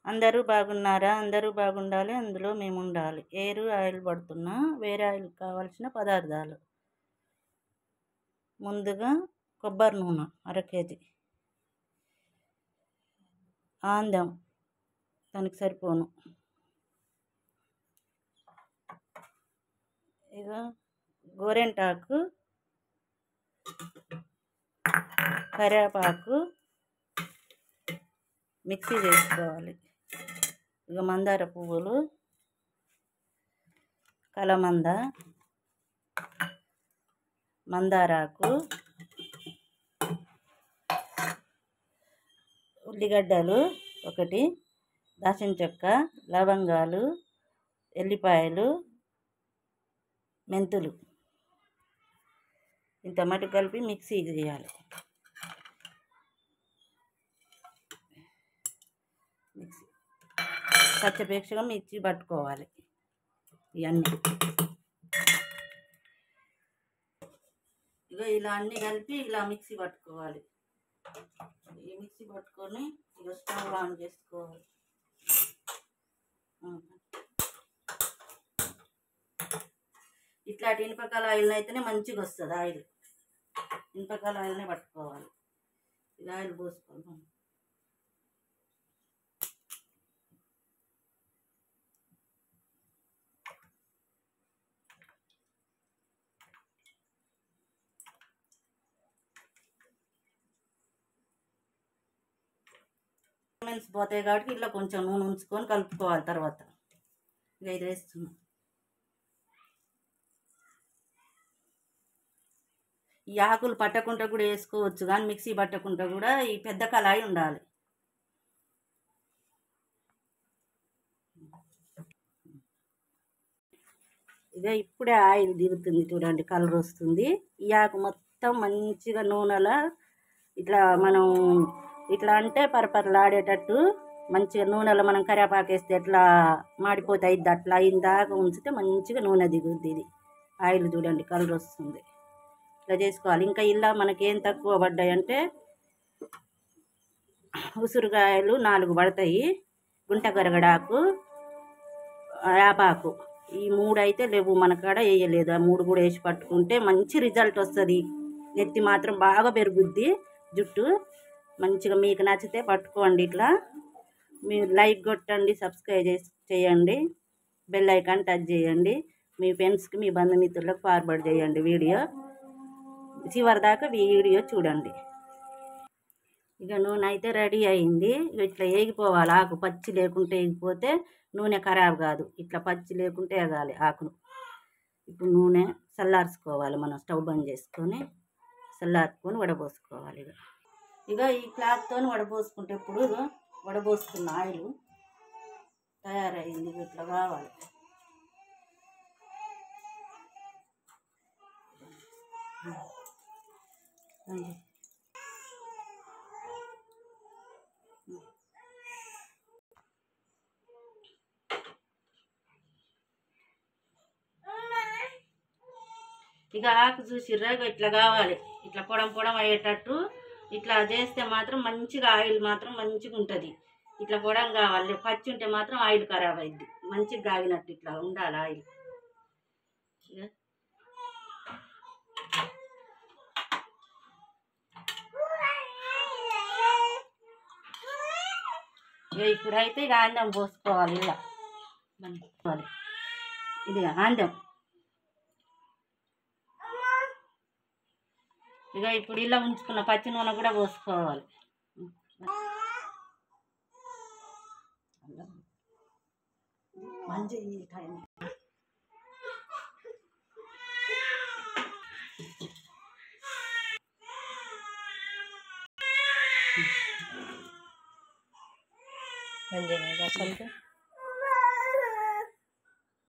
అందరూ బాగున్నారా? అందరూ బాగుండాలి. అందులో మేముండాలి. ఆయిల్ పడుతున్నా. వేరే ఆయిల్ కావాల్సిన పదార్థాలు. ముందుగా కొబ్బరి నూనె అర కేజీ. ఆందం దానికి సరిపోను. ఇక గోరెంటాకు, కరివేపాకు మిక్సీ చేసుకోవాలి. ఇక మందార పువ్వులు, కలమంద, మందారాకు, ఉల్లిగడ్డలు ఒకటి, దాల్చిన చెక్క, లవంగాలు, ఎల్లిపాయలు, మెంతులు ఇంత మటుకు కలిపి మిక్సీ చేయాలి. మిక్సీ పచ్చపేక్షగా మిక్సీ పట్టుకోవాలి. ఇవన్నీ ఇక ఇలా అన్నీ కలిపి ఇలా మిక్సీ పట్టుకోవాలి. ఈ మిక్సీ పట్టుకొని ఇక స్టవ్ ఆన్ చేసుకోవాలి. ఇట్లాంటి ఇనుపకాల ఆయిల్ అయితేనే మంచిగా వస్తుంది. ఆయిల్ ఇనుపకాల ఆయిల్నే పట్టుకోవాలి. ఇది ఆయిల్ పోసుకోవాలి. పోతాయి కాబట్టి ఇట్లా కొంచెం నూనె ఉంచుకొని కలుపుకోవాలి. తర్వాత ఇక ఇది వేస్తున్నాం. ఈ ఆకులు పట్టకుండా కూడా వేసుకోవచ్చు, కానీ మిక్సీ పట్టకుండా కూడా ఈ పెద్ద కళాయి ఉండాలి. ఇక ఇప్పుడే ఆయిల్ దిగుతుంది చూడండి, కలర్ వస్తుంది. ఈ ఆకు మొత్తం మంచిగా నూనెలా ఇట్లా మనం ఇట్లా అంటే పరపరలాడేటట్టు మంచిగా నూనెలో మనం కరివేపాకు వేస్తే ఎట్లా మాడిపోతాయి, అట్లా ఇందాక ఉంచితే మంచిగా నూనె దిగుద్ది. ఇది ఆయిల్ చూడండి, కలర్ వస్తుంది. ఇట్లా చేసుకోవాలి. ఇంకా ఇలా మనకేం తక్కువ పడ్డాయి అంటే ఉసిరికాయలు 4 పడతాయి, గుంట గరగడాకు, వేపాకు, ఈ 3 అయితే లేవు మన కాడ, వేయలేదు. ఆ 3 కూడా వేసి పట్టుకుంటే మంచి రిజల్ట్ వస్తుంది. నెత్తి మాత్రం బాగా పెరుగుద్ది, జుట్టు మంచిగా. మీకు నచ్చితే పట్టుకోండి. ఇట్లా మీరు లైక్ కొట్టండి, సబ్స్క్రైబ్ చేయండి, బెల్ ఐకాన్ టచ్ చేయండి. మీ ఫ్రెండ్స్కి, మీ బంధుమిత్రులకు ఫార్వర్డ్ చేయండి. వీడియో చివరి దాకా వీడియో చూడండి. ఇక నూనె అయితే రెడీ అయింది. ఇట్లా వేగిపోవాలి. ఆకు పచ్చి లేకుంటే వేగిపోతే నూనె ఖరాబ్ కాదు. ఇట్లా పచ్చి లేకుంటే వేగాలి ఆకును. ఇప్పుడు నూనె చల్లార్చుకోవాలి. మనం స్టవ్ బంద్ చేసుకొని చల్లార్చుకొని వడపోసుకోవాలి. ఇక ఈ క్లాత్తో వడపోసుకుంటే ఇప్పుడు వడపోసుకున్న ఆయిల్ తయారైంది. ఇట్లా కావాలి. ఇక ఆకు చూసిర్రా, ఇట్లా కావాలి. ఇట్లా పొడం అయ్యేటట్టు ఇట్లా చేస్తే మాత్రం మంచిగా ఆయిల్ మాత్రం మంచిగా ఉంటుంది. ఇట్లా పొడం కావాలి. పచ్చి ఉంటే మాత్రం ఆయిల్ ఖరాబ్ అయింది. మంచిగా కాగినట్టు ఇట్లా ఉండాలి ఆయిల్. ఇప్పుడైతే ఇక ఆందం పోసుకోవాలి. ఇలా ఇది ఆందం. ఇక ఇప్పుడు ఇలా ఉంచుకున్న పచ్చి నూనె కూడా పోసుకోవాలి. మంచి టైం మంచిగా